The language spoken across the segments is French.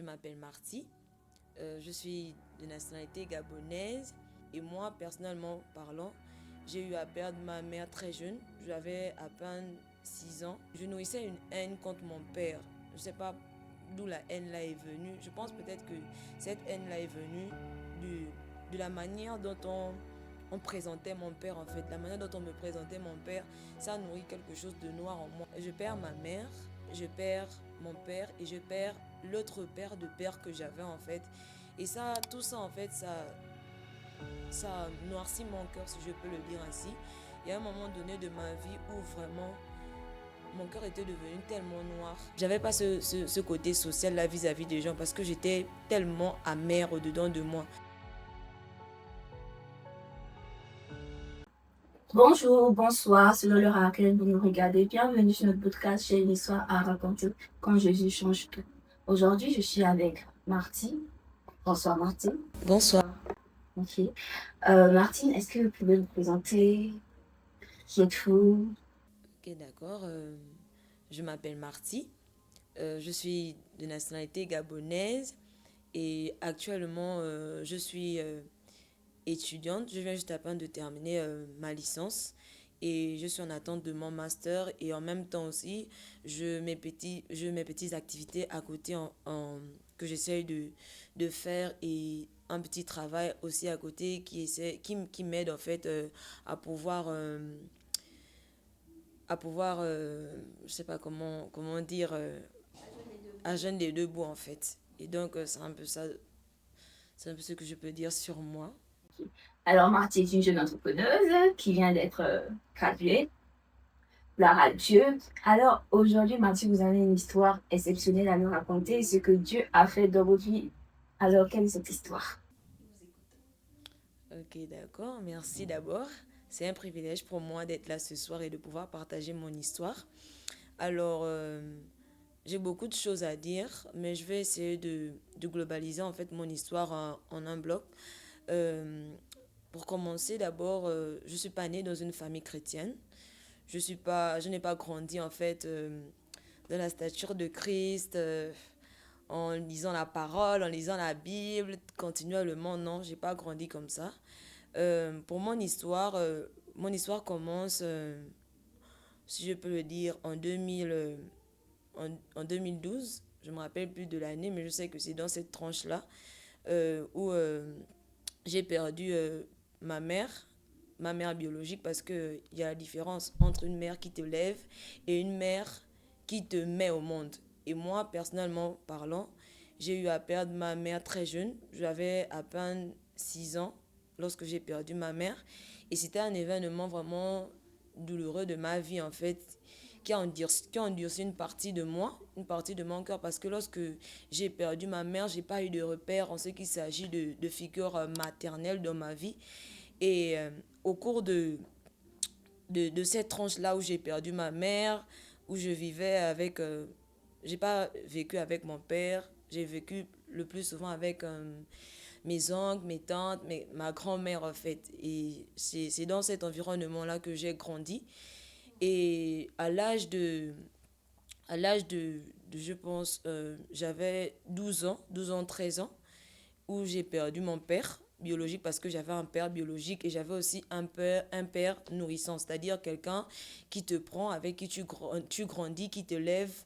Je m'appelle Marty, je suis de nationalité gabonaise et moi, personnellement parlant, j'ai eu à perdre ma mère très jeune. J'avais à peine 6 ans. Je nourrissais une haine contre mon père. Je ne sais pas d'où la haine là est venue. Je pense peut-être que cette haine là est venue de la manière dont on présentait mon père en fait. La manière dont on me présentait mon père, ça nourrit quelque chose de noir en moi. Je perds ma mère, je perds mon père et je perds l'autre père de père que j'avais en fait. Et ça, tout ça en fait, ça noircit mon cœur si je peux le dire ainsi. Il y a un moment donné de ma vie où vraiment mon cœur était devenu tellement noir. J'avais pas ce côté social là vis-à-vis des gens parce que j'étais tellement amère au-dedans de moi. Bonjour, bonsoir, selon l'heure à laquelle vous nous regardez. Bienvenue sur notre podcast J'ai une histoire à raconter quand Jésus change tout. Aujourd'hui, je suis avec Martine. Bonsoir Martine. Bonsoir. Ok. Martine, est-ce que vous pouvez vous présenter? Qui êtes-vous? Ok, d'accord. Je m'appelle Marty. Je suis de nationalité gabonaise et actuellement je suis étudiante. Je viens juste à peine de terminer ma licence et je suis en attente de mon master et en même temps aussi je mes petites activités à côté que j'essaye de faire et un petit travail aussi à côté qui m'aide en fait à pouvoir je sais pas comment dire à joindre les deux bouts en fait. Et donc c'est un peu ce que je peux dire sur moi. Alors, Martine est une jeune entrepreneuse qui vient d'être graduée. Gloire à Dieu. Alors, aujourd'hui, Martine, vous avez une histoire exceptionnelle à nous raconter, ce que Dieu a fait dans votre vie. Alors, quelle est cette histoire? Ok, d'accord. Merci d'abord. C'est un privilège pour moi d'être là ce soir et de pouvoir partager mon histoire. Alors, j'ai beaucoup de choses à dire, mais je vais essayer de globaliser en fait mon histoire en un bloc. Euh, pour commencer, d'abord, je suis pas née dans une famille chrétienne. Je n'ai pas grandi en fait dans la stature de Christ, en lisant la parole, en lisant la Bible continuellement. Non, j'ai pas grandi comme ça. Pour mon histoire commence, si je peux le dire, en 2012. Je me rappelle plus de l'année, mais je sais que c'est dans cette tranche-là où j'ai perdu ma mère, ma mère biologique, parce qu'il y a la différence entre une mère qui te lève et une mère qui te met au monde. Et moi, personnellement parlant, j'ai eu à perdre ma mère très jeune. J'avais à peine 6 ans lorsque j'ai perdu ma mère. Et c'était un événement vraiment douloureux de ma vie, en fait, qui a endurci une partie de moi, une partie de mon cœur, parce que lorsque j'ai perdu ma mère, j'ai pas eu de repère en ce qui s'agit de figure maternelle dans ma vie. Et au cours de cette tranche-là où j'ai perdu ma mère, où je vivais avec... j'ai pas vécu avec mon père, j'ai vécu le plus souvent avec mes oncles, mes tantes, ma grand-mère en fait. Et c'est dans cet environnement-là que j'ai grandi. Et je pense, j'avais 12 ans, 13 ans, où j'ai perdu mon père biologique parce que j'avais un père biologique et j'avais aussi un père nourrissant, c'est-à-dire quelqu'un qui te prend, avec qui tu grandis, qui te lève,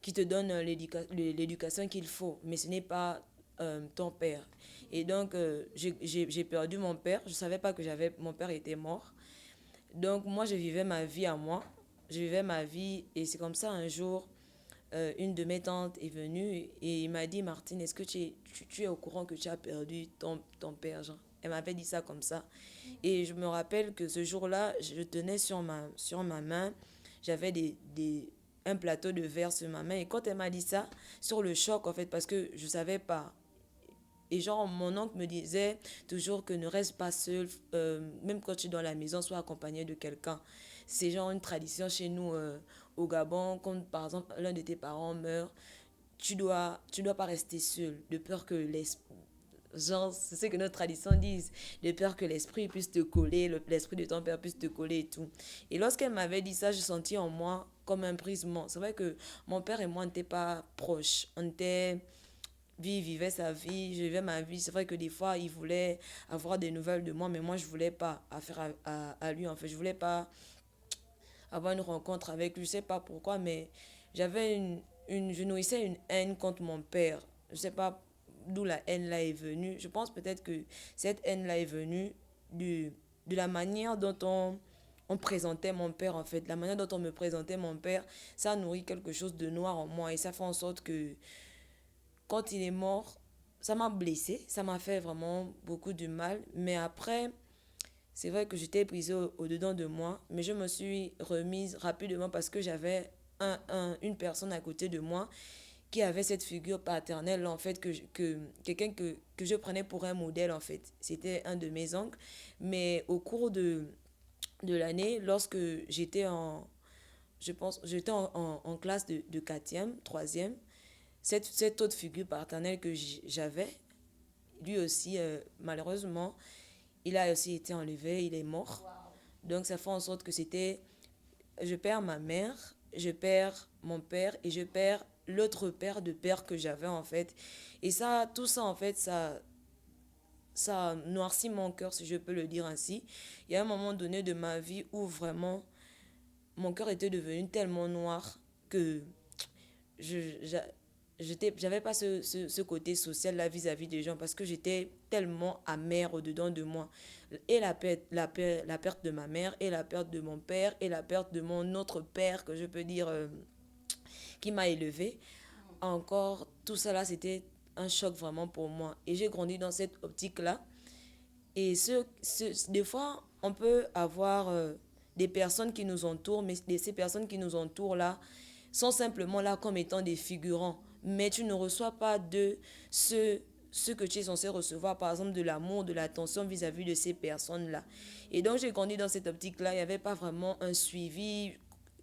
qui te donne l'éducation qu'il faut, mais ce n'est pas ton père. Et donc, j'ai perdu mon père. Je ne savais pas que mon père était mort. Donc, moi, je vivais ma vie à moi. Je vivais ma vie et c'est comme ça un jour, une de mes tantes est venue et il m'a dit, Martine, est-ce que tu es au courant que tu as perdu ton père, genre? Elle m'avait dit ça comme ça. Et je me rappelle que ce jour-là, je tenais sur ma main, j'avais un plateau de verre sur ma main. Et quand elle m'a dit ça, sur le choc, en fait, parce que je ne savais pas. Et genre, mon oncle me disait toujours que ne reste pas seul, même quand tu es dans la maison, sois accompagné de quelqu'un. C'est genre une tradition chez nous au Gabon, quand par exemple l'un de tes parents meurt, tu dois pas rester seul, de peur que l'esprit, genre, c'est ce que notre tradition dit, de peur que l'esprit puisse te coller, l'esprit de ton père puisse te coller et tout. Et lorsqu'elle m'avait dit ça, je sentis en moi comme un brisement. C'est vrai que mon père et moi, on n'était pas proches. On était Lui, il vivait sa vie, je vivais ma vie. C'est vrai que des fois, il voulait avoir des nouvelles de moi, mais moi, je voulais pas affaire à lui, en fait. Je voulais pas avoir une rencontre avec lui. Je sais pas pourquoi, mais j'avais je nourrissais une haine contre mon père. Je sais pas d'où la haine là est venue. Je pense peut-être que cette haine là est venue du, de la manière dont on présentait mon père, en fait. La manière dont on me présentait mon père, ça nourrit quelque chose de noir en moi et ça fait en sorte que quand il est mort, ça m'a blessé, ça m'a fait vraiment beaucoup de mal. Mais après, c'est vrai que j'étais brisée au-dedans de moi, mais je me suis remise rapidement parce que j'avais une personne à côté de moi qui avait cette figure paternelle, en fait, quelqu'un que je prenais pour un modèle, en fait. C'était un de mes oncles. Mais au cours de l'année, lorsque je pense, j'étais en classe de 4e, 3e, cette autre figure paternelle que j'avais, lui aussi, malheureusement, il a aussi été enlevé, il est mort. Donc ça fait en sorte que je perds ma mère, je perds mon père et je perds l'autre père de père que j'avais en fait. Et ça, tout ça en fait, ça noircit mon cœur si je peux le dire ainsi. Il y a un moment donné de ma vie où vraiment mon cœur était devenu tellement noir que je j'avais pas ce côté social là vis-à-vis des gens parce que j'étais tellement amère au-dedans de moi. Et la perte de ma mère, et la perte de mon père, et la perte de mon autre père, que je peux dire, qui m'a élevé. Encore, tout ça là, c'était un choc vraiment pour moi. Et j'ai grandi dans cette optique-là. Et des fois, on peut avoir des personnes qui nous entourent, mais ces personnes qui nous entourent là sont simplement là comme étant des figurants. Mais tu ne reçois pas de ce que tu es censé recevoir, par exemple de l'amour, de l'attention vis-à-vis de ces personnes-là. Et donc j'ai grandi dans cette optique-là, il n'y avait pas vraiment un suivi,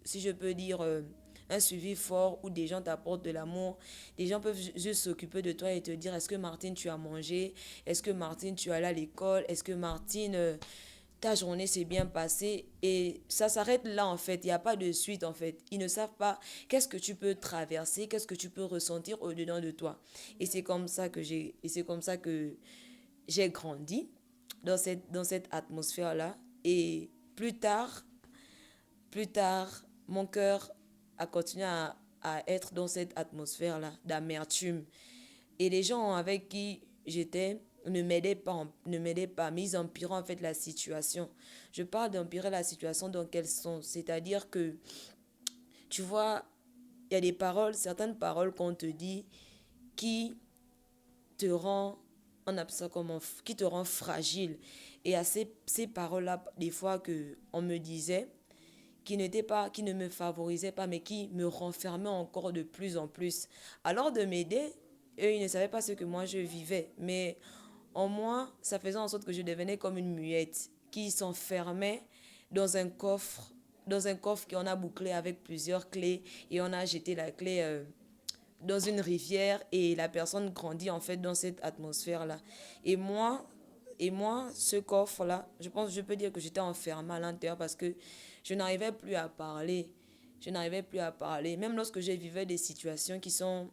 si je peux dire, un suivi fort où des gens t'apportent de l'amour. Des gens peuvent juste s'occuper de toi et te dire, est-ce que Martine, tu as mangé? Est-ce que Martine, tu es allée à l'école? Est-ce que Martine, ta journée s'est bien passée? Et ça s'arrête là, en fait. Il n'y a pas de suite, en fait. Ils ne savent pas qu'est-ce que tu peux traverser, qu'est-ce que tu peux ressentir au-dedans de toi. Et c'est comme ça que j'ai grandi dans cette atmosphère-là. Et plus tard, mon cœur a continué à être dans cette atmosphère-là d'amertume. Et les gens avec qui j'étais ne m'aidaient pas, mais ils empiraient en fait la situation. Je parle d'empirer la situation dans quel sens? C'est-à-dire que, tu vois, il y a des paroles, certaines paroles qu'on te dit qui te rend qui te rend fragile. Et à ces paroles-là, des fois que on me disait, qui ne me favorisaient pas, mais qui me renfermaient encore de plus en plus. Alors de m'aider, eux, ils ne savaient pas ce que moi je vivais. Mais en moi, ça faisait en sorte que je devenais comme une muette qui s'enfermait dans un coffre, dans un coffre qu'on a bouclé avec plusieurs clés et on a jeté la clé dans une rivière et la personne grandit en fait dans cette atmosphère-là. Et moi, ce coffre-là, je pense, je peux dire que j'étais enfermée à l'intérieur parce que je n'arrivais plus à parler. Je n'arrivais plus à parler. Même lorsque je vivais des situations qui sont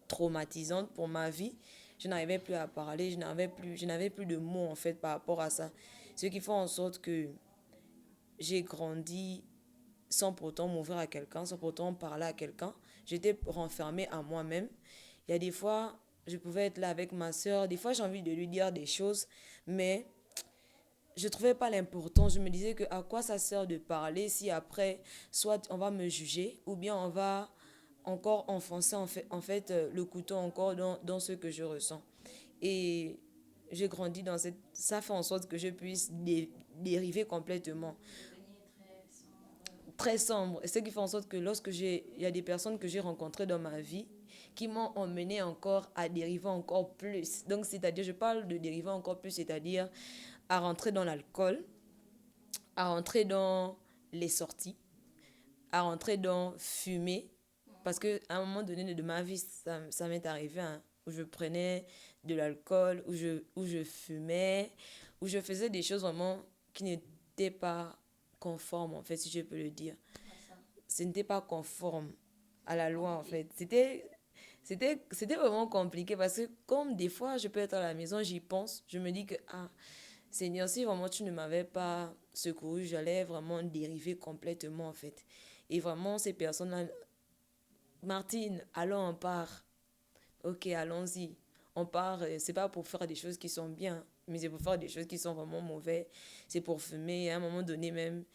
traumatisantes pour ma vie, je n'arrivais plus à parler. Je n'avais plus de mots en fait par rapport à ça. Ce qui fait en sorte que j'ai grandi sans pourtant m'ouvrir à quelqu'un, sans pourtant parler à quelqu'un. J'étais renfermée à moi-même. Il y a des fois, je pouvais être là avec ma soeur. Des fois, j'ai envie de lui dire des choses, mais je ne trouvais pas l'important. Je me disais que à quoi ça sert de parler si après, soit on va me juger, ou bien on va encore enfoncer le couteau encore dans ce que je ressens. Et j'ai grandi dans cette... Ça fait en sorte que je puisse dériver complètement très sombre. Et ce qui fait en sorte que il y a des personnes que j'ai rencontrées dans ma vie qui m'ont emmené encore à dériver encore plus. Donc, c'est-à-dire, je parle de dériver encore plus, c'est-à-dire à rentrer dans l'alcool, à rentrer dans les sorties, à rentrer dans fumer. Parce qu'à un moment donné de ma vie, ça m'est arrivé, hein, où je prenais de l'alcool, où je fumais, où je faisais des choses vraiment qui n'étaient pas conformes, en fait, si je peux le dire. Ce n'était pas conforme à la loi, en fait. C'était vraiment compliqué parce que comme des fois, je peux être à la maison, j'y pense, je me dis que, ah, Seigneur, si vraiment tu ne m'avais pas secouru, j'allais vraiment dériver complètement, en fait. Et vraiment, ces personnes-là, Martine, allons, on part. Ok, allons-y. On part, c'est pas pour faire des choses qui sont bien, mais c'est pour faire des choses qui sont vraiment mauvaises. C'est pour fumer. À un moment donné même,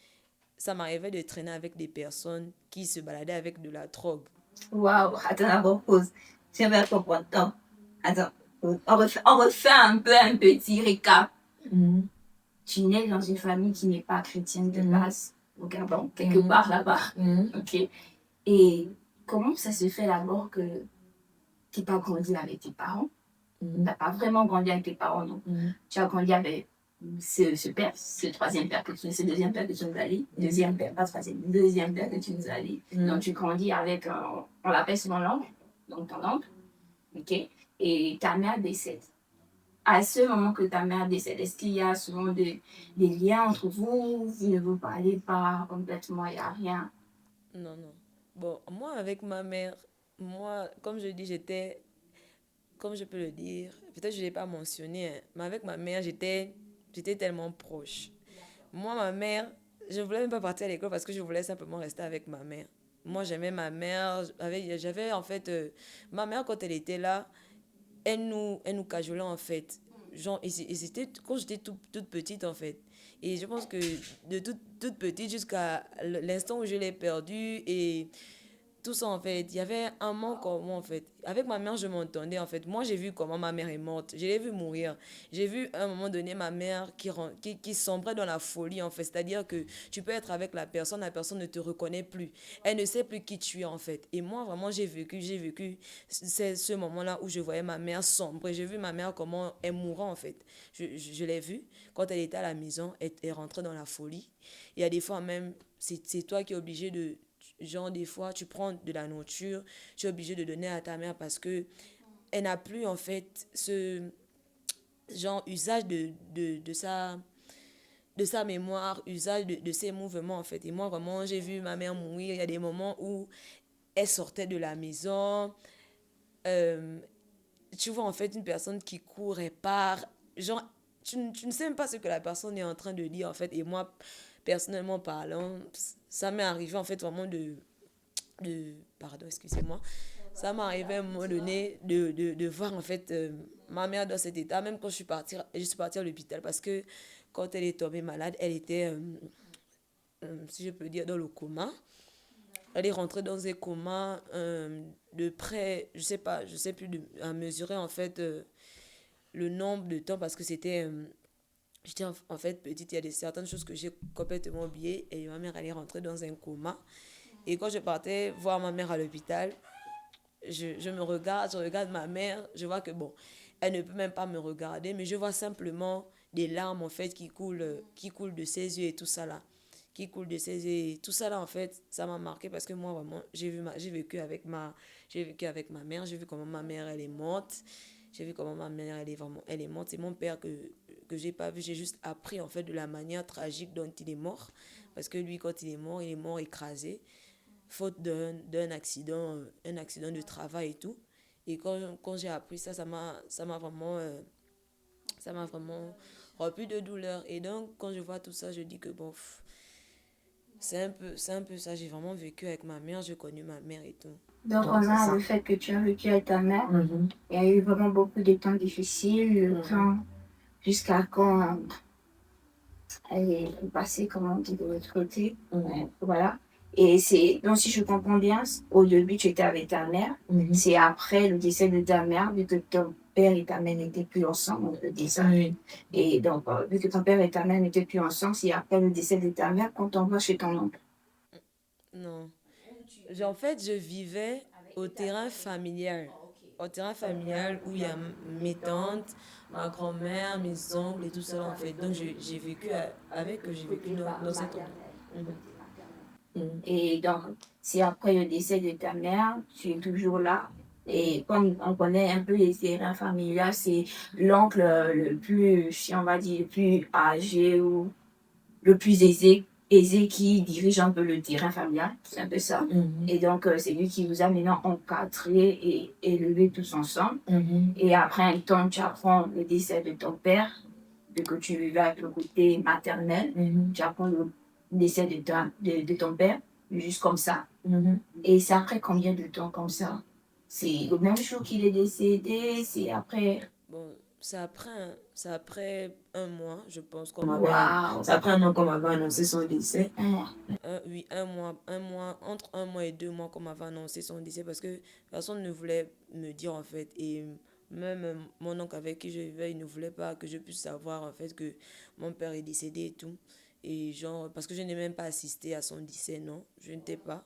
ça m'arrivait de traîner avec des personnes qui se baladaient avec de la drogue. Waouh, attends, d'abord, pause. J'aimerais comprendre. Donc, attends, on refait un peu un petit récap. Tu nais dans une famille qui n'est pas chrétienne de base, au Gabon, quelque part là-bas. Ok. Et comment ça se fait d'abord que tu n'as pas grandi avec tes parents? Tu n'as pas vraiment grandi avec tes parents, non? Tu as grandi avec ce père, ce troisième père que tu, ce deuxième père que tu nous as dit, deuxième père, pas troisième, deuxième père que tu nous as dit. Donc tu grandis avec, on l'appelle souvent l'oncle, donc ton oncle, ok? Et ta mère décède. À ce moment que ta mère décède, est-ce qu'il y a souvent des liens entre vous? Vous ne vous parlez pas complètement, il n'y a rien. Non, non. Bon, moi, avec ma mère, moi, comme je dis, j'étais, comme je peux le dire, peut-être je ne l'ai pas mentionné, hein, mais avec ma mère, j'étais tellement proche. Moi, ma mère, je ne voulais même pas partir à l'école parce que je voulais simplement rester avec ma mère. Moi, j'aimais ma mère. J'avais en fait, ma mère, quand elle était là, elle nous cajolait en fait. Genre, et c'était quand j'étais toute petite en fait. Et je pense que de toute petite jusqu'à l'instant où je l'ai perdue et tout ça en fait, il y avait un manque en moi en fait. Avec ma mère, je m'entendais en fait. Moi, j'ai vu comment ma mère est morte. Je l'ai vu mourir. J'ai vu à un moment donné ma mère qui sombrait dans la folie en fait. C'est-à-dire que tu peux être avec la personne ne te reconnaît plus. Elle ne sait plus qui tu es en fait. Et moi, vraiment, j'ai vécu ce moment-là où je voyais ma mère sombrer. J'ai vu ma mère comment elle mourait en fait. Je l'ai vue quand elle était à la maison, elle est rentrée dans la folie. Il y a des fois même, c'est toi qui es obligé de genre, des fois, tu prends de la nourriture, tu es obligé de donner à ta mère parce que elle n'a plus, en fait, ce genre usage de sa mémoire, usage de ses mouvements, en fait. Et moi, vraiment, j'ai vu ma mère mourir. Il y a des moments où elle sortait de la maison. euh, Tu vois, en fait, une personne qui court et part. Genre, tu ne sais même pas ce que la personne est en train de dire, en fait. Et moi, personnellement parlant, ça m'est arrivé, en fait, vraiment pardon, excusez-moi, ça m'est arrivé à un moment donné de voir en fait ma mère dans cet état, même quand je suis partie à l'hôpital parce que quand elle est tombée malade, elle était, si je peux dire, dans le coma. Elle est rentrée dans un coma de près, je sais pas, je sais plus à mesurer en fait le nombre de temps parce que c'était, j'étais en fait petite, il y a certaines choses que j'ai complètement oubliées et ma mère elle est rentrée dans un coma. Et quand je partais voir ma mère à l'hôpital, je regarde ma mère, je vois que bon, elle ne peut même pas me regarder, mais je vois simplement des larmes en fait qui coulent de ses yeux et tout ça là. Qui coulent de ses yeux et tout ça là en fait, ça m'a marqué parce que moi vraiment, j'ai vécu avec ma mère, j'ai vu comment ma mère elle est morte. J'ai vu comment ma mère elle est morte. C'est mon père que j'ai pas vu, j'ai juste appris en fait de la manière tragique dont il est mort parce que lui quand il est mort écrasé faute d'un accident de travail et tout. Et quand j'ai appris ça, ça m'a vraiment rempli de douleur. Et donc, quand je vois tout ça, je dis que bon, c'est un peu ça. J'ai vraiment vécu avec ma mère, j'ai connu ma mère et tout. Donc, on a le fait que tu as vécu avec ta mère. Il y a eu vraiment beaucoup de temps difficiles, le temps jusqu'à quand elle est passée, comment on dit, de l'autre côté. Voilà. Et c'est, donc si je comprends bien, au début tu étais avec ta mère, c'est après le décès de ta mère, vu que ton père et ta mère n'étaient plus ensemble, on peut dire ça. Et donc, vu que ton père et ta mère n'étaient plus ensemble, c'est après le décès de ta mère quand on va chez ton oncle. Non. En fait, je vivais au terrain familial. Au terrain familial où il y a mes tantes, ma grand-mère, mes oncles et tout ça en fait. Donc j'ai vécu j'ai vécu dans cet endroit. Et donc, c'est après le décès de ta mère, tu es toujours là. Et comme on connaît un peu les terrains familiaux, c'est l'oncle le plus, si on va dire, le plus âgé ou le plus aisé aisé qui dirige un peu le terrain familial, c'est un peu ça. Mhm. Et donc, c'est lui qui vous a maintenant encadré et élevé tous ensemble. Mhm. Et après un temps, tu apprends le décès de ton père, vu que tu vivais avec le côté maternel. Mhm. Tu apprends le décès de ton père, juste comme ça. Mhm. Et c'est après combien de temps comme ça? C'est le même jour qu'il est décédé, c'est après. Bon, c'est après un mois, je pense, Waouh! C'est après un an qu'on m'avait annoncé son décès. oui, entre un mois et 2 mois qu'on m'avait annoncé son décès parce que personne ne voulait me dire en fait. Et même mon oncle avec qui je vivais, il ne voulait pas que je puisse savoir en fait que mon père est décédé et tout. Et genre, parce que je n'ai même pas assisté à son décès, non, je n'étais pas.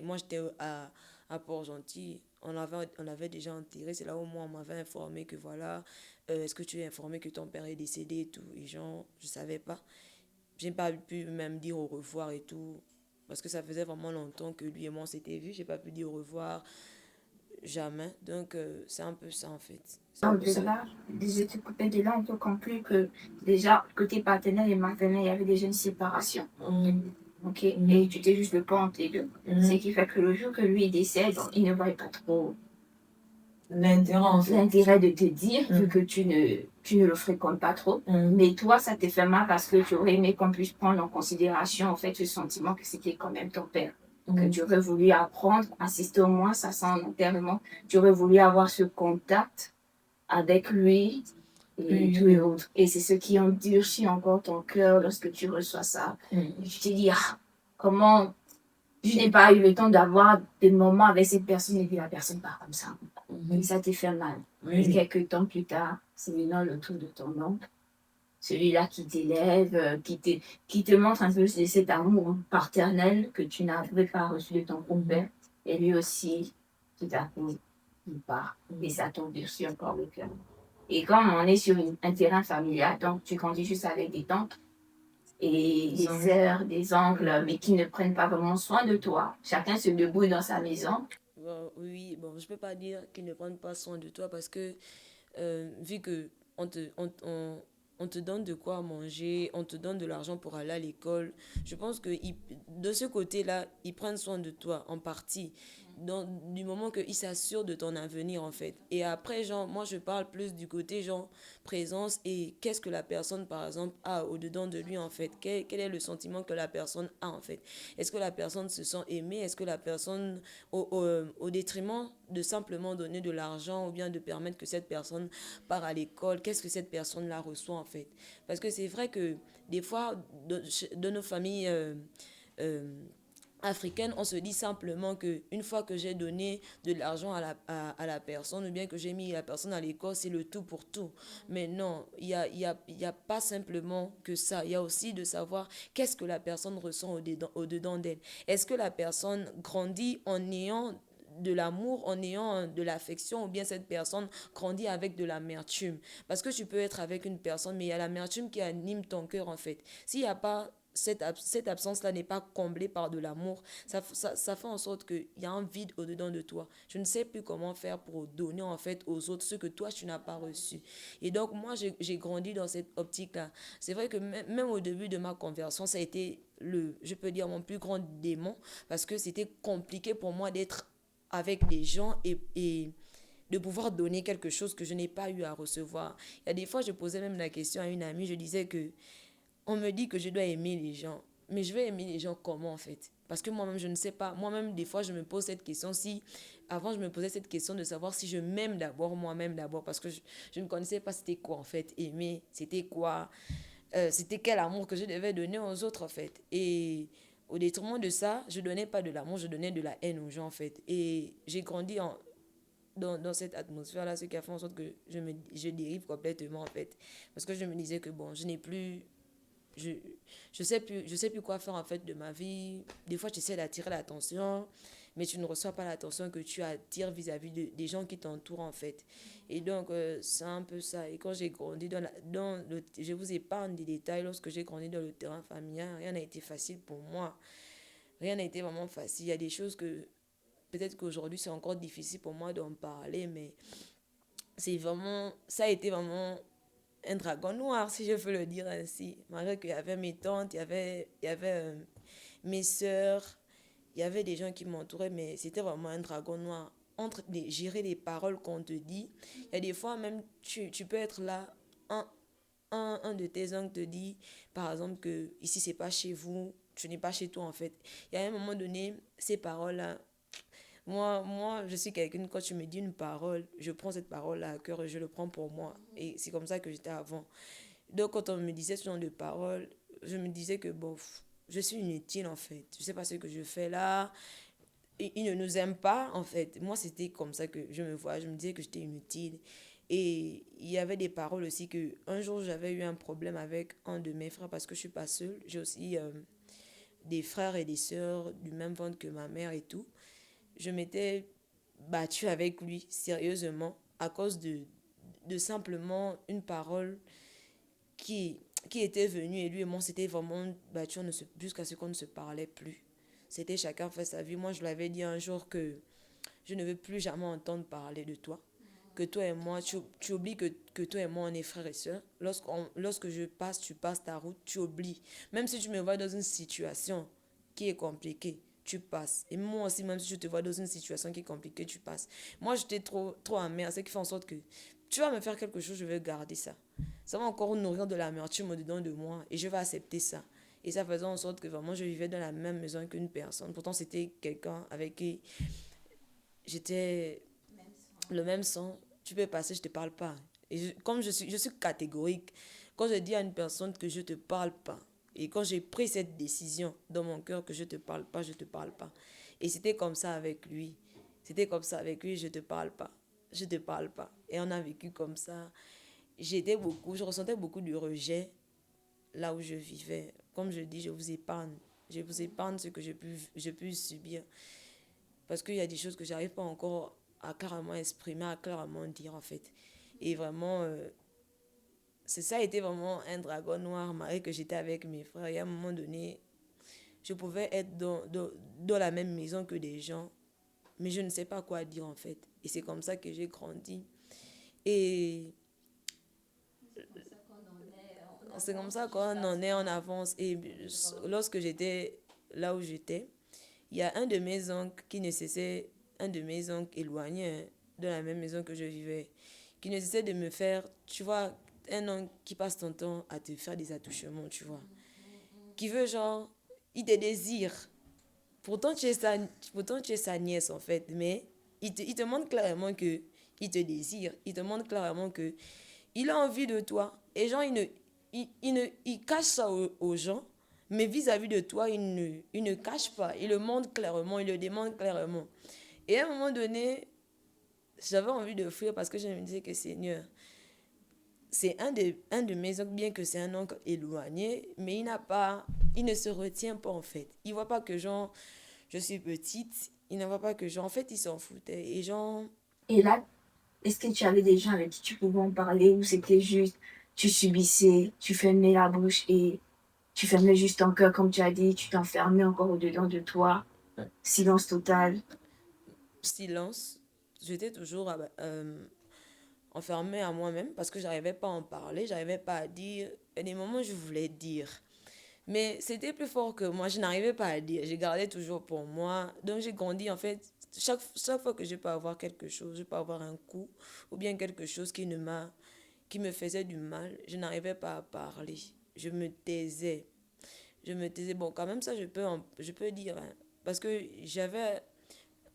Moi, j'étais à Port-Gentil. On avait déjà enterré. C'est là où moi, on m'avait informé que voilà, est-ce que tu es informé que ton père est décédé et tout. Et genre, je savais pas. J'ai pas pu même dire au revoir et tout. Parce que ça faisait vraiment longtemps que lui et moi on s'était vus. J'ai pas pu dire au revoir jamais. Donc, c'est un peu ça en fait. C'est un peu ça. Là, des études coupées de là, on peut conclure que déjà, côté paternel et maternel, il y avait déjà une séparation. Ok? Et tu t'es juste le pas entre les deux. Ce qui fait que le jour que lui décède, il ne voyait pas trop l'intérêt de te dire, vu que tu ne le fréquentes pas trop. Mais toi, ça te fait mal parce que tu aurais aimé qu'on puisse prendre en considération, en fait, ce sentiment que c'était quand même ton père. Que tu aurais voulu apprendre, assister au moins à son enterrement. Tu aurais voulu avoir ce contact avec lui et tout et autres. Et c'est ce qui endurcit encore ton cœur lorsque tu reçois ça. Et tu te dis, ah, comment je n'ai pas eu le temps d'avoir des moments avec cette personne et puis la personne part comme ça. Et ça te fait mal. Et quelques temps plus tard, c'est maintenant le tour de ton oncle. Celui-là qui t'élève, qui te montre un peu de cet amour paternel que tu n'avais pas reçu de ton père. Et lui aussi, tout à coup, il part. Et ça t'endurcit encore le cœur. Et comme on est sur un terrain familial, donc tu grandis juste avec des tantes et des sœurs, des oncles, mais qui ne prennent pas vraiment soin de toi. Chacun se débrouille dans sa maison. Bon, oui, bon, je peux pas dire qu'ils ne prennent pas soin de toi parce que vu que on te donne de quoi manger, on te donne de l'argent pour aller à l'école, je pense que de ce côté-là, ils prennent soin de toi en partie. Du moment qu'ils s'assurent de ton avenir en fait. Et après, genre, moi je parle plus du côté genre présence et qu'est-ce que la personne par exemple a au-dedans de lui en fait. Quel est le sentiment que la personne a en fait. Est-ce que la personne se sent aimée? Est-ce que la personne, au détriment de simplement donner de l'argent ou bien de permettre que cette personne part à l'école, qu'est-ce que cette personne la reçoit en fait? Parce que c'est vrai que des fois, de nos familles euh, africaine, on se dit simplement que une fois que j'ai donné de l'argent à la personne ou bien que j'ai mis la personne à l'école, c'est le tout pour tout. Mais non, il y a pas simplement que ça. Il y a aussi de savoir qu'est-ce que la personne ressent au-dedans d'elle. Est-ce que la personne grandit en ayant de l'amour, en ayant de l'affection, ou bien cette personne grandit avec de l'amertume. Parce que tu peux être avec une personne, mais il y a l'amertume qui anime ton cœur en fait. S'il n'y a pas cette absence-là n'est pas comblée par de l'amour, ça fait en sorte qu'il y a un vide au-dedans de toi. Je ne sais plus comment faire pour donner en fait aux autres ce que toi tu n'as pas reçu. Et donc moi j'ai grandi dans cette optique-là. C'est vrai que même au début de ma conversion, ça a été je peux dire mon plus grand démon parce que c'était compliqué pour moi d'être avec des gens et de pouvoir donner quelque chose que je n'ai pas eu à recevoir. Il y a des fois, je posais même la question à une amie, je disais que on me dit que je dois aimer les gens. Mais je vais aimer les gens comment en fait? Parce que moi-même, je ne sais pas. Moi-même, des fois, je me pose cette question. Avant, je me posais cette question de savoir si je m'aime d'abord, moi-même d'abord. Parce que je ne connaissais pas c'était quoi en fait. Aimer, c'était quoi? C'était quel amour que je devais donner aux autres en fait. Et au détriment de ça, je donnais pas de l'amour, je donnais de la haine aux gens en fait. Et j'ai grandi dans cette atmosphère-là, ce qui a fait en sorte que je dérive complètement en fait. Parce que je me disais que bon, je n'ai plus je je sais plus quoi faire en fait de ma vie. Des fois tu essaies d'attirer l'attention mais tu ne reçois pas l'attention que tu attires vis-à-vis des gens qui t'entourent en fait. Et donc c'est un peu ça. Et quand j'ai grandi je vous épargne des détails, lorsque j'ai grandi dans le terrain familial, rien n'a été facile pour moi. Rien n'a été vraiment facile. Il y a des choses que peut-être qu'aujourd'hui c'est encore difficile pour moi d'en parler, mais ça a été vraiment un dragon noir, si je peux le dire ainsi. Malgré qu'il y avait mes tantes, il y avait mes sœurs, il y avait des gens qui m'entouraient, mais c'était vraiment un dragon noir. Gérer les paroles qu'on te dit, il y a des fois même, tu peux être là, un, un de tes oncles te dit, par exemple, que ici, c'est pas chez vous, tu n'es pas chez toi, en fait. Il y a un moment donné, ces paroles-là, je suis quelqu'un, quand tu me dis une parole, je prends cette parole-là à cœur et je le prends pour moi. Et c'est comme ça que j'étais avant. Donc, quand on me disait ce genre de paroles, je me disais que, bon, je suis inutile, en fait. Je sais pas ce que je fais là. Et ils ne nous aiment pas, en fait. Moi, c'était comme ça que je me vois. Je me disais que j'étais inutile. Et il y avait des paroles aussi que, un jour, j'avais eu un problème avec un de mes frères parce que je suis pas seule. J'ai aussi des frères et des sœurs du même ventre que ma mère et tout. Je m'étais battue avec lui, sérieusement, à cause de simplement une parole qui, qui était venue. Et lui et moi, c'était vraiment battu jusqu'à ce qu'on ne se parlait plus. C'était chacun fait sa vie. Moi, je l'avais dit un jour que je ne veux plus jamais entendre parler de toi. Que toi et moi, tu oublies que toi et moi, on est frères et sœurs. Lorsque je passe, tu passes ta route, tu oublies. Même si tu me vois dans une situation qui est compliquée, tu passes. Et moi aussi, même si je te vois dans une situation qui est compliquée, tu passes. Moi, j'étais trop amère, ce qui fait en sorte que tu vas me faire quelque chose, je vais garder ça. Ça va encore nourrir de l'amertume au-dedans de moi et je vais accepter ça. Et ça faisait en sorte que vraiment je vivais dans la même maison qu'une personne. Pourtant, c'était quelqu'un avec qui j'étais le même sang. Tu peux passer, je ne te parle pas. Et comme je suis catégorique, quand je dis à une personne que je ne te parle pas, et quand j'ai pris cette décision dans mon cœur que je ne te parle pas, je ne te parle pas. Et c'était comme ça avec lui. C'était comme ça avec lui, je ne te parle pas. Je ne te parle pas. Et on a vécu comme ça. Je ressentais beaucoup de rejet là où je vivais. Comme je dis, je vous épargne. Je vous épargne ce que j'ai pu subir. Parce qu'il y a des choses que j'arrive pas encore à clairement exprimer, à clairement dire en fait. Et vraiment, ça a été vraiment un dragon noir, malgré que j'étais avec mes frères. Et à un moment donné, je pouvais être dans la même maison que des gens, mais je ne sais pas quoi dire en fait. Et c'est comme ça que j'ai grandi. Et c'est comme ça qu'on en est en avance. Et lorsque j'étais là où j'étais, il y a un de mes oncles éloignés de la même maison que je vivais, qui ne cessait de me faire, tu vois, un oncle qui passe son temps à te faire des attouchements, tu vois. Qui veut genre, il te désire. Pourtant tu es sa nièce en fait, mais il te montre clairement que il te désire. Il te montre clairement que il a envie de toi. Et genre, il cache ça aux gens, mais vis-à-vis de toi, il ne cache pas. Il le montre clairement, il le demande clairement. Et à un moment donné, j'avais envie de fuir parce que je me disais que Seigneur, c'est un de mes oncles, bien que c'est un oncle éloigné, mais il ne se retient pas en fait. Il voit pas que genre, je suis petite, il ne voit pas que genre, en fait, il s'en foutait. Et genre, Et là, est-ce que tu avais des gens avec qui tu pouvais en parler ou c'était juste, tu subissais, tu fermais la bouche et tu fermais juste ton cœur, comme tu as dit, tu t'enfermais encore au-dedans de toi, silence total. silence. J'étais toujours enfermée à moi-même parce que j'arrivais pas à en parler, j'arrivais pas à dire. Et des moments, je voulais dire. Mais c'était plus fort que moi, je n'arrivais pas à dire. Je gardais toujours pour moi. Donc j'ai grandi, en fait, chaque fois que je peux avoir quelque chose, je peux avoir un coup ou bien quelque chose qui me faisait du mal, je n'arrivais pas à parler. Je me taisais. Je me taisais. Bon, quand même, ça, je peux dire, hein. Parce que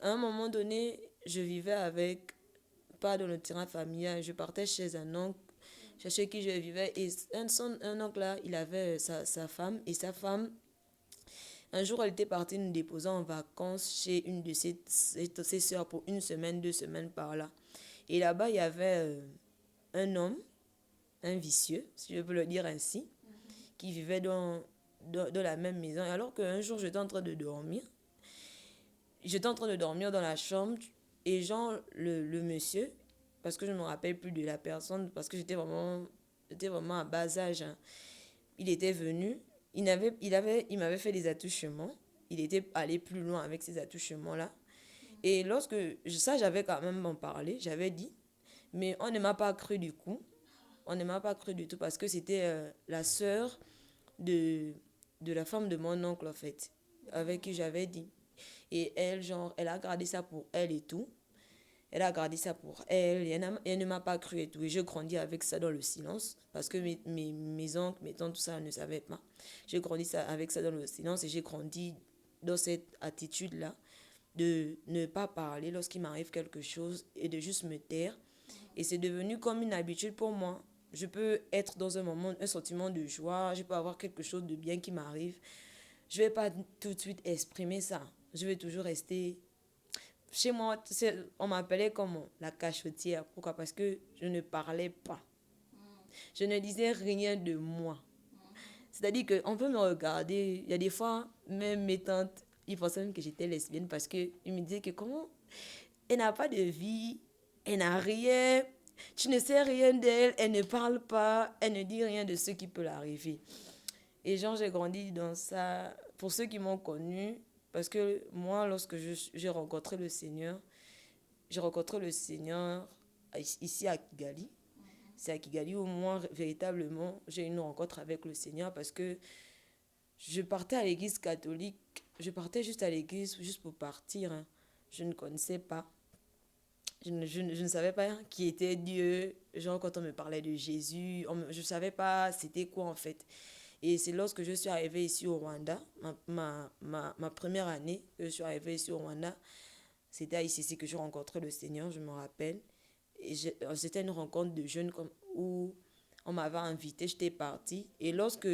à un moment donné, je vivais avec, pas dans le terrain familial, je partais chez un oncle, chez qui je vivais, et un oncle là, il avait sa femme, et sa femme, un jour, elle était partie nous déposer en vacances chez une de ses soeurs pour une semaine, 2 semaines par là. Et là-bas, il y avait un homme, un vicieux, si je peux le dire ainsi, qui vivait dans la même maison. Et alors qu'un jour, j'étais en train de dormir dans la chambre, et genre, le monsieur, parce que je ne me rappelle plus de la personne, parce que j'étais vraiment à bas âge, hein. Il était venu, il m'avait fait des attouchements, il était allé plus loin avec ces attouchements-là. Et j'avais quand même en parlé, j'avais dit, mais on ne m'a pas cru du coup. On ne m'a pas cru du tout parce que c'était la sœur de, de la femme de mon oncle, en fait, avec qui j'avais dit. Et elle, genre, elle a gardé ça pour elle et tout. Elle a gardé ça pour elle, et elle ne m'a pas cru et tout. Et je grandis avec ça dans le silence, parce que mes oncles, mes tantes, tout ça, ne savaient pas. J'ai grandi ça, avec ça dans le silence, et j'ai grandi dans cette attitude-là de ne pas parler lorsqu'il m'arrive quelque chose et de juste me taire. Et c'est devenu comme une habitude pour moi. Je peux être dans un moment, un sentiment de joie, je peux avoir quelque chose de bien qui m'arrive. Je ne vais pas tout de suite exprimer ça. Je vais toujours rester. Chez moi, on m'appelait comme la cachotière. Pourquoi? Parce que je ne parlais pas. Je ne disais rien de moi. C'est-à-dire qu'on peut me regarder. Il y a des fois, même mes tantes, ils pensaient même que j'étais lesbienne parce qu'ils me disaient que comment elle n'a pas de vie, elle n'a rien, tu ne sais rien d'elle, elle ne parle pas, elle ne dit rien de ce qui peut l'arriver. Et genre, j'ai grandi dans ça. Pour ceux qui m'ont connu, parce que moi, lorsque j'ai rencontré le Seigneur, j'ai rencontré le Seigneur ici à Kigali. C'est à Kigali où moi, véritablement, j'ai eu une rencontre avec le Seigneur parce que je partais à l'église catholique. Je partais juste à l'église, juste pour partir, hein. Je ne connaissais pas. Je ne savais pas qui était Dieu. Genre, quand on me parlait de Jésus, je ne savais pas c'était quoi en fait. Et c'est lorsque je suis arrivée ici au Rwanda, ma première année que je suis arrivée ici au Rwanda, c'était à ICC que j'ai rencontré le Seigneur, je me rappelle. Et c'était une rencontre de jeunes où on m'avait invité, j'étais partie. Et lorsque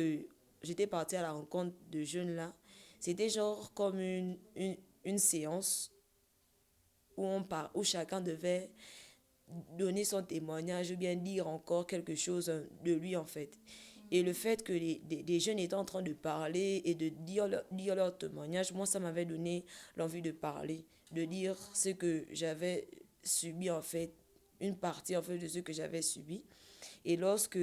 j'étais partie à la rencontre de jeunes là, c'était genre comme une séance où chacun devait donner son témoignage ou bien dire encore quelque chose de lui en fait. Et le fait que des jeunes étaient en train de parler et de dire leur témoignage, moi ça m'avait donné l'envie de parler, de dire ce que j'avais subi en fait, une partie en fait de ce que j'avais subi. Et lorsque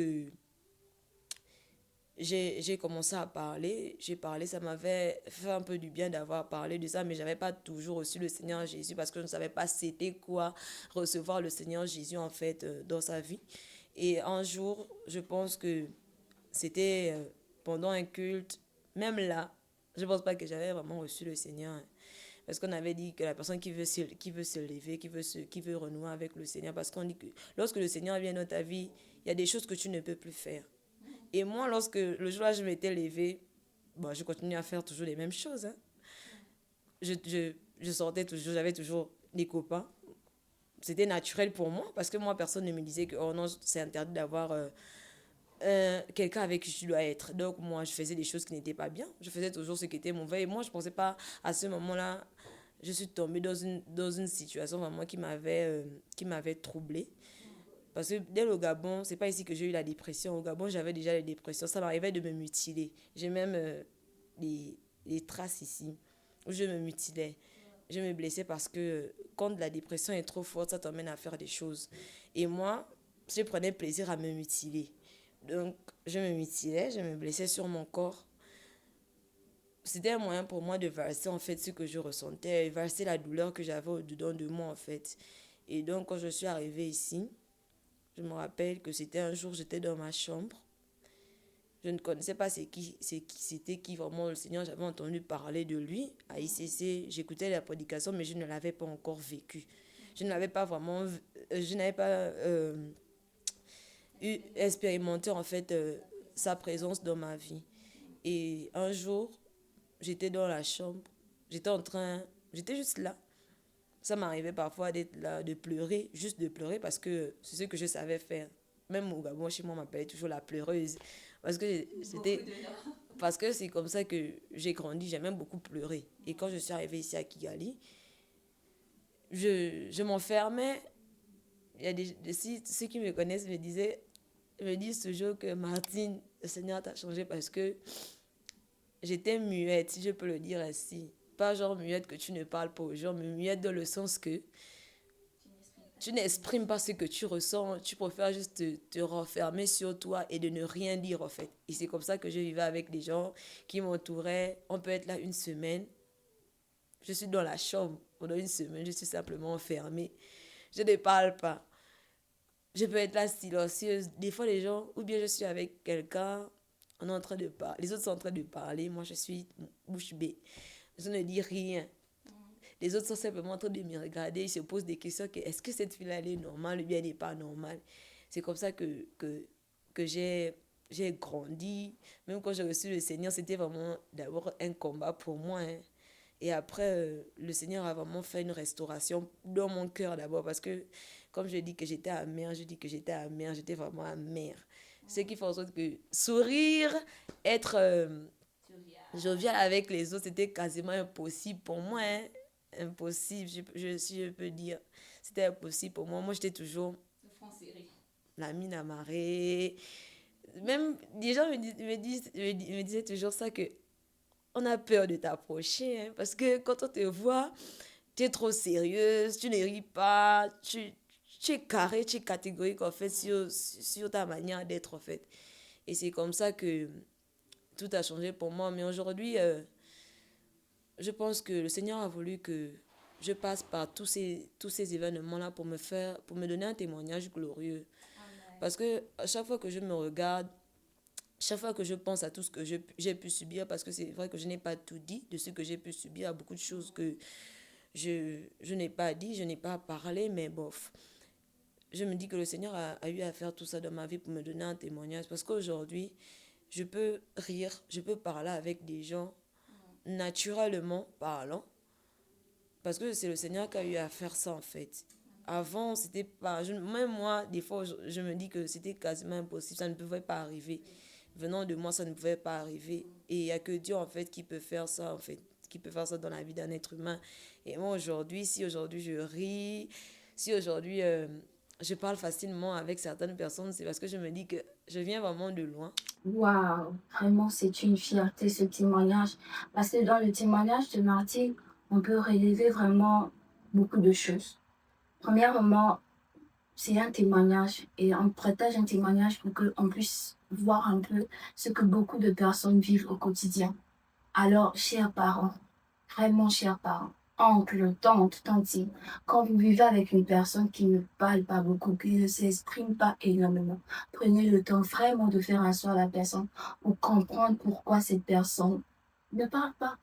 j'ai commencé à parler, j'ai parlé, ça m'avait fait un peu du bien d'avoir parlé de ça, mais je n'avais pas toujours reçu le Seigneur Jésus parce que je ne savais pas c'était quoi recevoir le Seigneur Jésus en fait dans sa vie. Et un jour, je pense que c'était pendant un culte, même là, je ne pense pas que j'avais vraiment reçu le Seigneur, hein. Parce qu'on avait dit que la personne qui veut se lever, qui veut renouer avec le Seigneur, parce qu'on dit que lorsque le Seigneur vient dans ta vie, il y a des choses que tu ne peux plus faire. Et moi, lorsque le jour-là, je m'étais levée, bon, je continue à faire toujours les mêmes choses, hein. Je sortais toujours, j'avais toujours des copains. C'était naturel pour moi, parce que moi, personne ne me disait que oh non, c'est interdit d'avoir quelqu'un avec qui tu dois être. Donc, moi, je faisais des choses qui n'étaient pas bien. Je faisais toujours ce qui était mauvais. Et moi, je ne pensais pas à ce moment-là, je suis tombée dans une situation vraiment qui m'avait troublée. Parce que dès le Gabon, c'est pas ici que j'ai eu la dépression. Au Gabon, j'avais déjà la dépression. Ça m'arrivait de me mutiler. J'ai même des traces ici où je me mutilais. Je me blessais parce que quand la dépression est trop forte, ça t'emmène à faire des choses. Et moi, je prenais plaisir à me mutiler. Donc, je me mutilais, je me blessais sur mon corps. C'était un moyen pour moi de verser en fait ce que je ressentais, verser la douleur que j'avais au-dedans de moi en fait. Et donc, quand je suis arrivée ici, je me rappelle que c'était un jour, j'étais dans ma chambre. Je ne connaissais pas c'était qui vraiment le Seigneur. J'avais entendu parler de lui à ICC. J'écoutais la prédication, mais je ne l'avais pas encore vécu. Je ne l'avais pas vraiment, je n'avais pas expérimenté en fait sa présence dans ma vie. Et un jour, j'étais dans la chambre, j'étais juste là. Ça m'arrivait parfois d'être là, de pleurer, juste de pleurer parce que c'est ce que je savais faire. Même au Gabon, chez moi, on m'appelait toujours la pleureuse. Parce que parce que c'est comme ça que j'ai grandi, j'ai même beaucoup pleuré. Et quand je suis arrivée ici à Kigali, je m'enfermais. Il y a ceux qui me connaissent me disent toujours que Martine, le Seigneur t'a changé parce que j'étais muette, si je peux le dire ainsi. Pas genre muette que tu ne parles pas aux gens, mais muette dans le sens que tu n'exprimes pas ce que tu ressens, tu préfères juste te renfermer sur toi et de ne rien dire en fait. Et c'est comme ça que je vivais avec des gens qui m'entouraient. On peut être là une semaine, je suis dans la chambre pendant une semaine, je suis simplement enfermée. Je ne parle pas. je peux être là silencieuse. Des fois, les gens, ou bien je suis avec quelqu'un, on est en train de parler, les autres sont en train de parler, moi je suis bouche bée. Je ne dis rien. Les autres sont simplement en train de me regarder, ils se posent des questions que est-ce que cette fille-là elle est normale ou bien elle n'est pas normale. C'est comme ça que j'ai grandi. Même quand j'ai reçu le Seigneur, c'était vraiment d'abord un combat pour moi, hein. Et après, le Seigneur a vraiment fait une restauration dans mon cœur d'abord. Parce que, comme je dis que j'étais amère, je dis que j'étais amère, j'étais vraiment amère. Ce qui fait en sorte que sourire, être jovial avec les autres, c'était quasiment impossible pour moi, hein. Impossible, si je peux dire. C'était impossible pour moi. Moi, j'étais toujours la mine amarrée. Même des gens me disaient toujours ça que on a peur de t'approcher, hein, parce que quand on te voit, tu es trop sérieuse, tu ne ris pas, tu es carré, tu es catégorique en fait sur ta manière d'être en fait. Et c'est comme ça que tout a changé pour moi. Mais aujourd'hui, je pense que le Seigneur a voulu que je passe par tous ces événements-là pour me donner un témoignage glorieux. Parce que à chaque fois que je me regarde, chaque fois que je pense à tout ce que j'ai pu subir, parce que c'est vrai que je n'ai pas tout dit de ce que j'ai pu subir, à beaucoup de choses que je n'ai pas dit, je n'ai pas parlé, mais bof. Je me dis que le Seigneur a eu à faire tout ça dans ma vie pour me donner un témoignage. Parce qu'aujourd'hui, je peux rire, je peux parler avec des gens naturellement parlant. Parce que c'est le Seigneur qui a eu à faire ça en fait. Avant, c'était pas... même moi, des fois, je me dis que c'était quasiment impossible. Ça ne pouvait pas arriver. Venant de moi, ça ne pouvait pas arriver. Et il n'y a que Dieu en fait qui peut faire ça en fait. Qui peut faire ça dans la vie d'un être humain. Et moi aujourd'hui, si aujourd'hui je ris, si aujourd'hui je parle facilement avec certaines personnes, c'est parce que je me dis que je viens vraiment de loin. Waouh, vraiment, c'est une fierté ce témoignage. Parce que dans le témoignage de Martine, on peut relever vraiment beaucoup de choses. Premièrement, c'est un témoignage et on partage un témoignage pour qu'on puisse voir un peu ce que beaucoup de personnes vivent au quotidien. Alors, chers parents, vraiment chers parents, oncles, tantes, tanti, quand vous vivez avec une personne qui ne parle pas beaucoup, qui ne s'exprime pas énormément, prenez le temps vraiment de faire asseoir la personne pour comprendre pourquoi cette personne ne parle pas.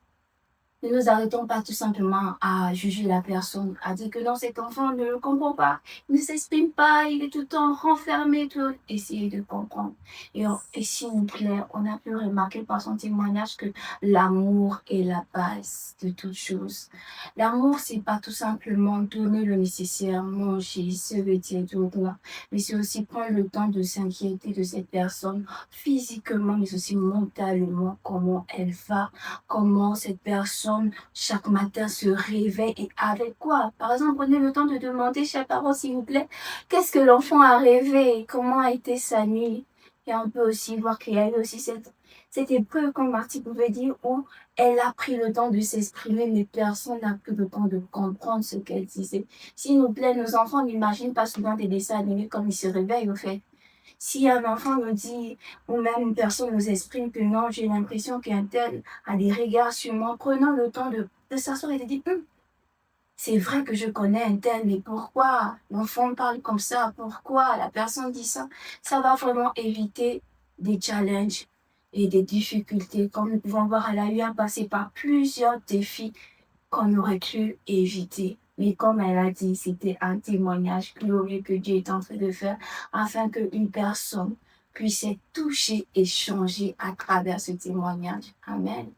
Ne nous arrêtons pas tout simplement à juger la personne, à dire que non, cet enfant ne le comprend pas, il ne s'exprime pas, il est tout le temps renfermé, tout. Essayez de comprendre. Et s'il vous plaît, on a pu remarquer par son témoignage que l'amour est la base de toute chose. L'amour, c'est pas tout simplement donner le nécessaire, manger, se vêtir, tout là, mais c'est aussi prendre le temps de s'inquiéter de cette personne physiquement, mais aussi mentalement, comment elle va, comment cette personne, chaque matin, se réveille et avec quoi. Par exemple, prenez le temps de demander, chers parents, s'il vous plaît, qu'est-ce que l'enfant a rêvé, comment a été sa nuit. Et on peut aussi voir qu'il y a eu aussi cette épreuve, comme Marty pouvait dire, où elle a pris le temps de s'exprimer, mais personne n'a pris le temps de comprendre ce qu'elle disait. S'il nous plaît, nos enfants n'imaginent pas souvent des dessins animés comme ils se réveillent, au fait. Si un enfant nous dit, ou même une personne nous exprime que non, j'ai l'impression qu'un tel a des regards sur moi, prenons le temps de s'asseoir et de dire, c'est vrai que je connais un tel, mais pourquoi l'enfant parle comme ça? Pourquoi la personne dit ça? Ça va vraiment éviter des challenges et des difficultés. Comme nous pouvons voir, elle a eu à passer par plusieurs défis qu'on aurait pu éviter. Mais comme elle a dit, c'était un témoignage glorieux que Dieu est en train de faire afin qu'une personne puisse être touchée et changée à travers ce témoignage. Amen.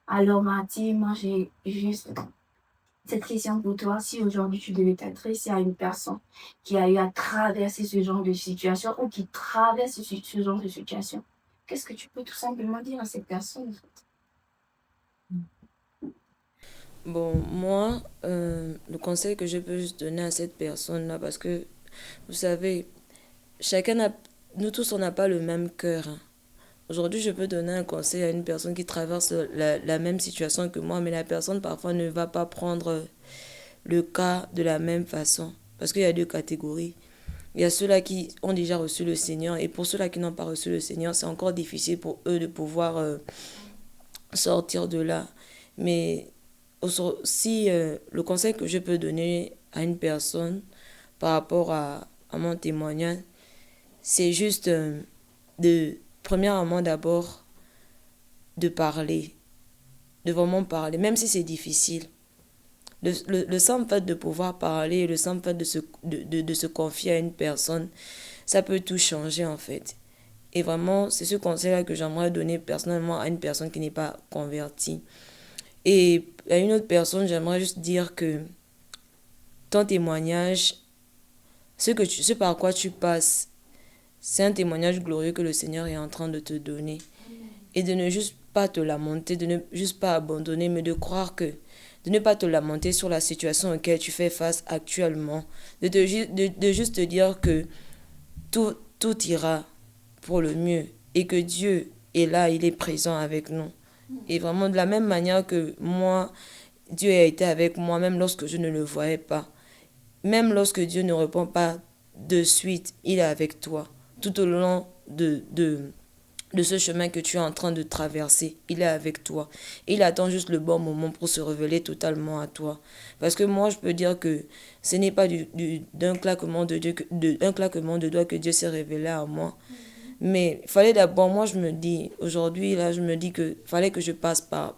Alors, Marty, moi, j'ai juste cette question pour toi. Si aujourd'hui tu devais t'adresser à une personne qui a eu à traverser ce genre de situation ou qui traverse ce genre de situation, qu'est-ce que tu peux tout simplement dire à cette personne? Bon, moi, le conseil que je peux juste donner à cette personne-là, parce que, vous savez, nous tous, on n'a pas le même cœur, hein. Aujourd'hui, je peux donner un conseil à une personne qui traverse la même situation que moi, mais la personne parfois ne va pas prendre le cas de la même façon. Parce qu'il y a deux catégories. Il y a ceux-là qui ont déjà reçu le Seigneur, et pour ceux-là qui n'ont pas reçu le Seigneur, c'est encore difficile pour eux de pouvoir sortir de là. Mais si le conseil que je peux donner à une personne par rapport à à mon témoignage, c'est juste premièrement d'abord, de parler, de vraiment parler, même si c'est difficile. Le simple fait de pouvoir parler, le simple fait de se confier à une personne, ça peut tout changer en fait. Et vraiment, c'est ce conseil-là que j'aimerais donner personnellement à une personne qui n'est pas convertie. Et à une autre personne, j'aimerais juste dire que ton témoignage, ce par quoi tu passes, c'est un témoignage glorieux que le Seigneur est en train de te donner. Et de ne juste pas te lamenter, de ne juste pas abandonner, mais de croire que, de ne pas te lamenter sur la situation à laquelle tu fais face actuellement. De juste te dire que tout ira pour le mieux et que Dieu est là, il est présent avec nous. Et vraiment de la même manière que moi, Dieu a été avec moi, même lorsque je ne le voyais pas. Même lorsque Dieu ne répond pas de suite, il est avec toi. Tout au long de ce chemin que tu es en train de traverser, il est avec toi. Il attend juste le bon moment pour se révéler totalement à toi. Parce que moi, je peux dire que ce n'est pas d'un claquement de doigts que Dieu s'est révélé à moi. Mais il fallait d'abord, moi je me dis, aujourd'hui, là, je me dis que fallait que je passe par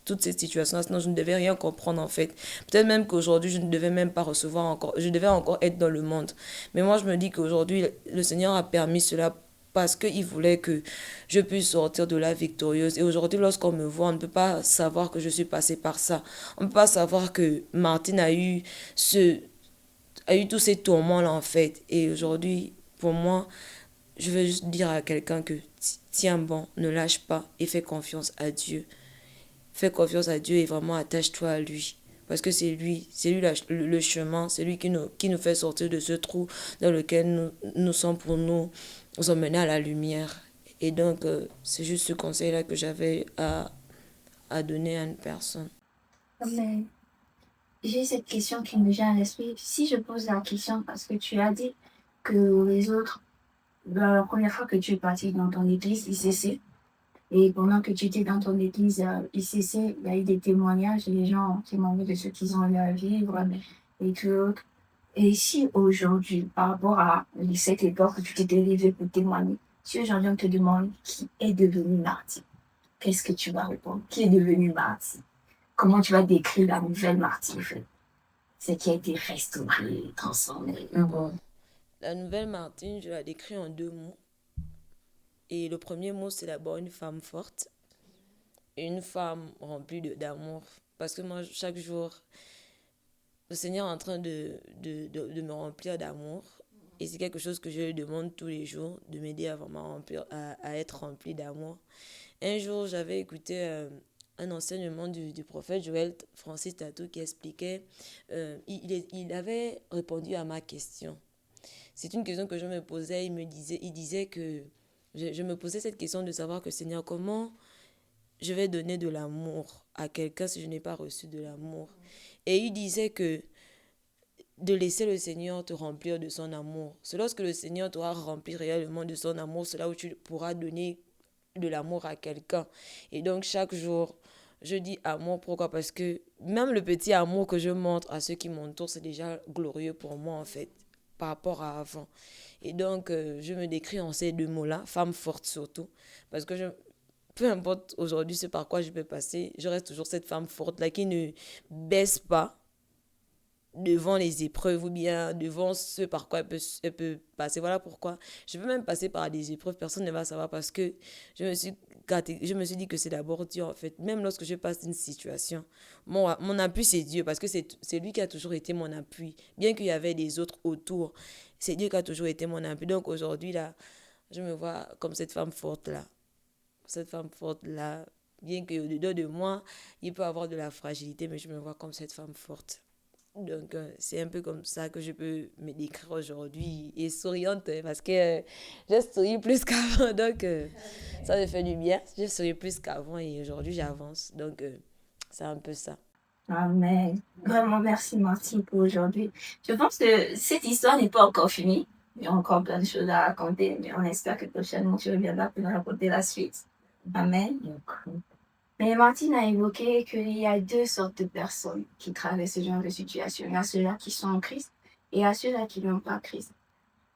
toutes ces situations, sinon je ne devais rien comprendre en fait. Peut-être même qu'aujourd'hui, je ne devais même pas recevoir encore, je devais encore être dans le monde. Mais moi, je me dis qu'aujourd'hui, le Seigneur a permis cela parce qu'il voulait que je puisse sortir de là victorieuse. Et aujourd'hui, lorsqu'on me voit, on ne peut pas savoir que je suis passée par ça. On ne peut pas savoir que Martine a eu tous ces tourments-là en fait. Et aujourd'hui, pour moi, je veux juste dire à quelqu'un que tiens bon, ne lâche pas et fais confiance à Dieu. Fais confiance à Dieu et vraiment attache-toi à lui. Parce que c'est lui le chemin, c'est lui qui nous fait sortir de ce trou dans lequel nous sommes pour nous emmener à la lumière. Et donc, c'est juste ce conseil-là que j'avais à donner à une personne. Mais j'ai cette question qui me vient à l'esprit. Si je pose la question parce que tu as dit que les autres, la première fois que tu es parti dans ton église ICC, et pendant que tu étais dans ton église ICC, il y a eu des témoignages, les gens ont témoigné de ce qu'ils ont eu à vivre et tout. Et si aujourd'hui, par rapport à cette époque où tu t'es levé pour témoigner, si aujourd'hui on te demande qui est devenu martyr, qu'est-ce que tu vas répondre? Qui est devenu martyr? Comment tu vas décrire la nouvelle martyr? C'est qui a été restauré, transformé. Bon, la nouvelle Martine, je la décris en 2 mots. Et le premier mot, c'est d'abord une femme forte. Et une femme remplie d'amour. Parce que moi, chaque jour, le Seigneur est en train de me remplir d'amour. Et c'est quelque chose que je lui demande tous les jours, de m'aider à vraiment à être rempli d'amour. Un jour, j'avais écouté un enseignement du prophète Joël Francis Tatou qui expliquait, il avait répondu à ma question. C'est une question que je me posais, il disait que je me posais cette question de savoir que Seigneur, comment je vais donner de l'amour à quelqu'un si je n'ai pas reçu de l'amour. Et il disait que de laisser le Seigneur te remplir de son amour. C'est lorsque le Seigneur t'aura rempli réellement de son amour, c'est là où tu pourras donner de l'amour à quelqu'un. Et donc chaque jour, je dis amour, pourquoi? Parce que même le petit amour que je montre à ceux qui m'entourent, c'est déjà glorieux pour moi en fait, par rapport à avant. Et donc, je me décris en ces 2 mots-là, femme forte surtout, parce que peu importe aujourd'hui ce par quoi je peux passer, je reste toujours cette femme forte-là qui ne baisse pas devant les épreuves ou bien devant ce par quoi elle peut passer. Voilà pourquoi je peux même passer par des épreuves, personne ne va savoir parce que je me suis dit que c'est d'abord Dieu en fait. Même lorsque je passe une situation, mon appui c'est Dieu parce que c'est lui qui a toujours été mon appui. Bien qu'il y avait des autres autour, c'est Dieu qui a toujours été mon appui. Donc aujourd'hui là, je me vois comme cette femme forte là. Cette femme forte là, bien qu'au-dedans de moi, il peut y avoir de la fragilité, mais je me vois comme cette femme forte. Donc, c'est un peu comme ça que je peux me décrire aujourd'hui. Et souriante, parce que j'ai souri plus qu'avant. Donc, ça me fait du bien. J'ai souri plus qu'avant et aujourd'hui, j'avance. Donc, c'est un peu ça. Amen. Vraiment, merci Martine pour aujourd'hui. Je pense que cette histoire n'est pas encore finie. Il y a encore plein de choses à raconter, mais on espère que prochainement tu reviendras pour nous raconter la suite. Amen. Mais Martine a évoqué qu'il y a 2 sortes de personnes qui traversent ce genre de situation. Il y a ceux-là qui sont en Christ et il y a ceux-là qui n'ont pas Christ.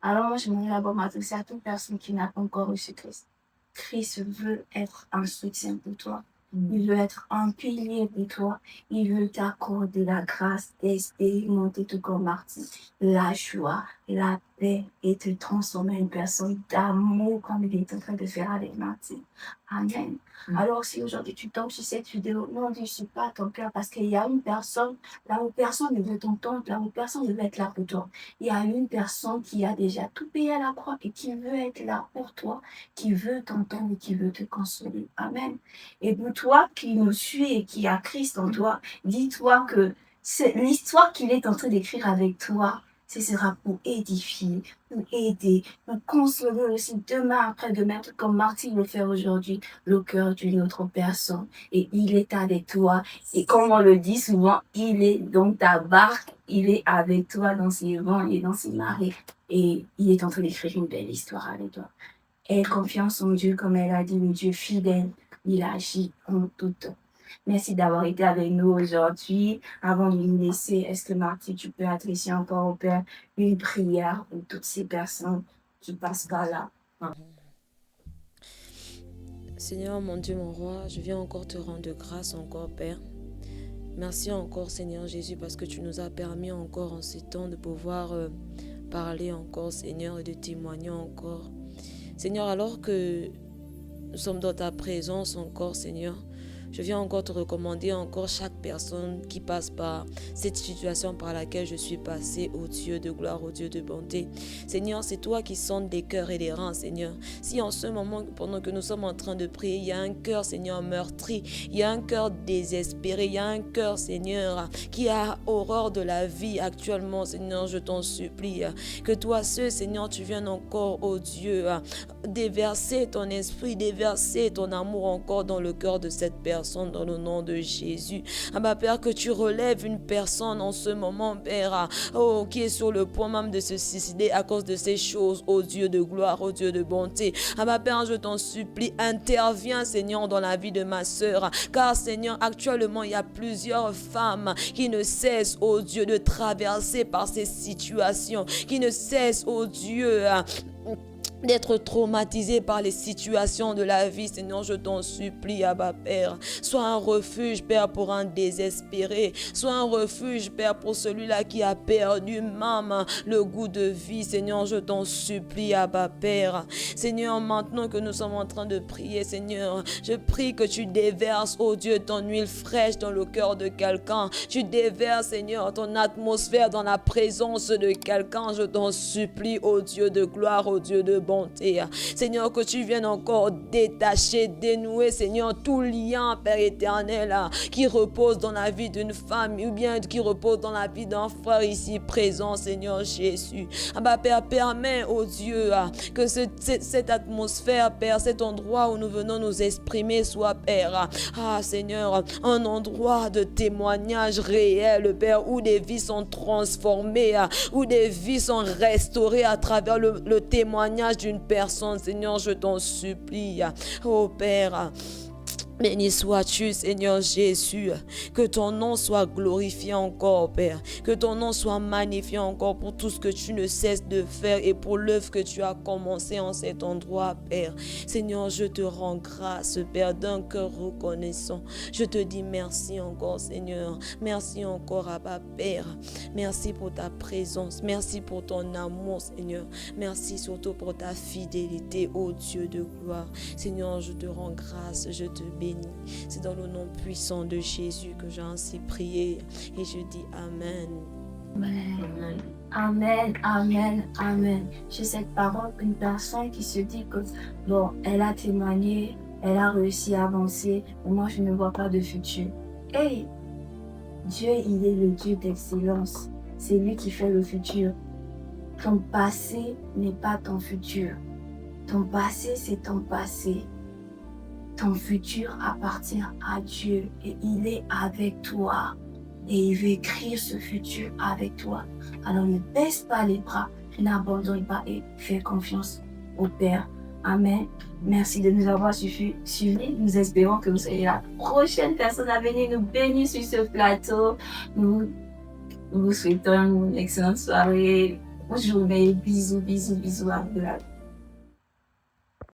Alors moi, je voudrais d'abord m'adresser à toute personne qui n'a pas encore reçu Christ. Christ veut être un soutien pour toi. Il veut être un pilier pour toi. Il veut t'accorder la grâce d'expérimenter tout comme Martin, la joie, la paix et te transformer en une personne d'amour comme il est en train de faire avec Martin. Amen. Alors si aujourd'hui tu tombes sur cette vidéo, non, ne suis pas ton cœur parce qu'il y a une personne, là où personne ne veut t'entendre, là où personne ne veut être là pour toi. Il y a une personne qui a déjà tout payé à la croix et qui veut être là pour toi, qui veut t'entendre et qui veut te consoler. Amen. Et pour toi qui nous suis et qui a Christ en toi, dis-toi que c'est l'histoire qu'il est en train d'écrire avec toi. Ce sera pour édifier, pour aider, pour consoler aussi demain, après-demain, comme Martin le fait aujourd'hui, le cœur d'une autre personne. Et il est avec toi. Et comme on le dit souvent, il est dans ta barque, il est avec toi dans ses vents et dans ses marées. Et il est en train d'écrire une belle histoire avec toi. Aie confiance en Dieu, comme elle a dit, le Dieu fidèle, il agit en tout temps. Merci d'avoir été avec nous aujourd'hui. Avant de nous laisser, est-ce que Marty, tu peux adresser encore au Père une prière pour toutes ces personnes qui passent par là? Seigneur, mon Dieu, mon roi, je viens encore te rendre grâce encore, Père. Merci encore, Seigneur Jésus, parce que tu nous as permis encore en ces temps de pouvoir parler encore, Seigneur, et de témoigner encore. Seigneur, alors que nous sommes dans ta présence encore, Seigneur, je viens encore te recommander encore chaque personne qui passe par cette situation par laquelle je suis passée, ô Dieu de gloire, ô Dieu de bonté. Seigneur, c'est toi qui sondes des cœurs et des reins, Seigneur. Si en ce moment, pendant que nous sommes en train de prier, il y a un cœur, Seigneur, meurtri, il y a un cœur désespéré, il y a un cœur, Seigneur, qui a horreur de la vie actuellement, Seigneur, je t'en supplie, que toi seul, Seigneur, tu viennes encore, ô Dieu, déverser ton esprit, déverser ton amour encore dans le cœur de cette personne, dans le nom de Jésus. Ah Père, que tu relèves une personne en ce moment, Père, qui est sur le point même de se suicider à cause de ces choses, ô Dieu de gloire, ô Dieu de bonté. Père, je t'en supplie, interviens, Seigneur, dans la vie de ma sœur, car, Seigneur, actuellement, il y a plusieurs femmes qui ne cessent, ô Dieu, de traverser par ces situations, qui ne cessent, ô Dieu, d'être traumatisé par les situations de la vie. Seigneur, je t'en supplie, Abba Père. Sois un refuge, Père, pour un désespéré. Sois un refuge, Père, pour celui-là qui a perdu même le goût de vie. Seigneur, je t'en supplie, Abba Père. Seigneur, maintenant que nous sommes en train de prier, Seigneur, je prie que tu déverses, oh Dieu, ton huile fraîche dans le cœur de quelqu'un. Tu déverses, Seigneur, ton atmosphère dans la présence de quelqu'un. Je t'en supplie, oh Dieu de gloire, oh Dieu de bonté. Seigneur, que tu viennes encore détacher, dénouer, Seigneur, tout lien, Père éternel, qui repose dans la vie d'une femme ou bien qui repose dans la vie d'un frère ici présent, Seigneur Jésus. Père, permets, oh Dieu, que cette atmosphère, Père, cet endroit où nous venons nous exprimer soit, Père, Seigneur, un endroit de témoignage réel, Père, où des vies sont transformées, où des vies sont restaurées à travers le témoignage d'une personne. Seigneur, je t'en supplie. Oh Père, béni sois-tu, Seigneur Jésus, que ton nom soit glorifié encore, Père, que ton nom soit magnifié encore pour tout ce que tu ne cesses de faire et pour l'œuvre que tu as commencé en cet endroit, Père. Seigneur, je te rends grâce, Père, d'un cœur reconnaissant. Je te dis merci encore, Seigneur. Merci encore, Abba, Père. Merci pour ta présence. Merci pour ton amour, Seigneur. Merci surtout pour ta fidélité, ô Dieu de gloire. Seigneur, je te rends grâce, je te bénis. C'est dans le nom puissant de Jésus que j'ai ainsi prié et je dis Amen. Amen. Amen, amen, amen. J'ai cette parole, une personne qui se dit que, bon, elle a témoigné, elle a réussi à avancer, mais moi je ne vois pas de futur. Hey, Dieu, il est le Dieu d'excellence. C'est lui qui fait le futur. Ton passé n'est pas ton futur. Ton passé, c'est ton passé. Ton futur appartient à Dieu et il est avec toi. Et il veut écrire ce futur avec toi. Alors ne baisse pas les bras, n'abandonne pas et fais confiance au Père. Amen. Merci de nous avoir suivis. Nous espérons que vous soyez la prochaine personne à venir nous bénir sur ce plateau. Nous vous souhaitons une excellente soirée. Bonne journée. Bisous, bisous, bisous à vous là.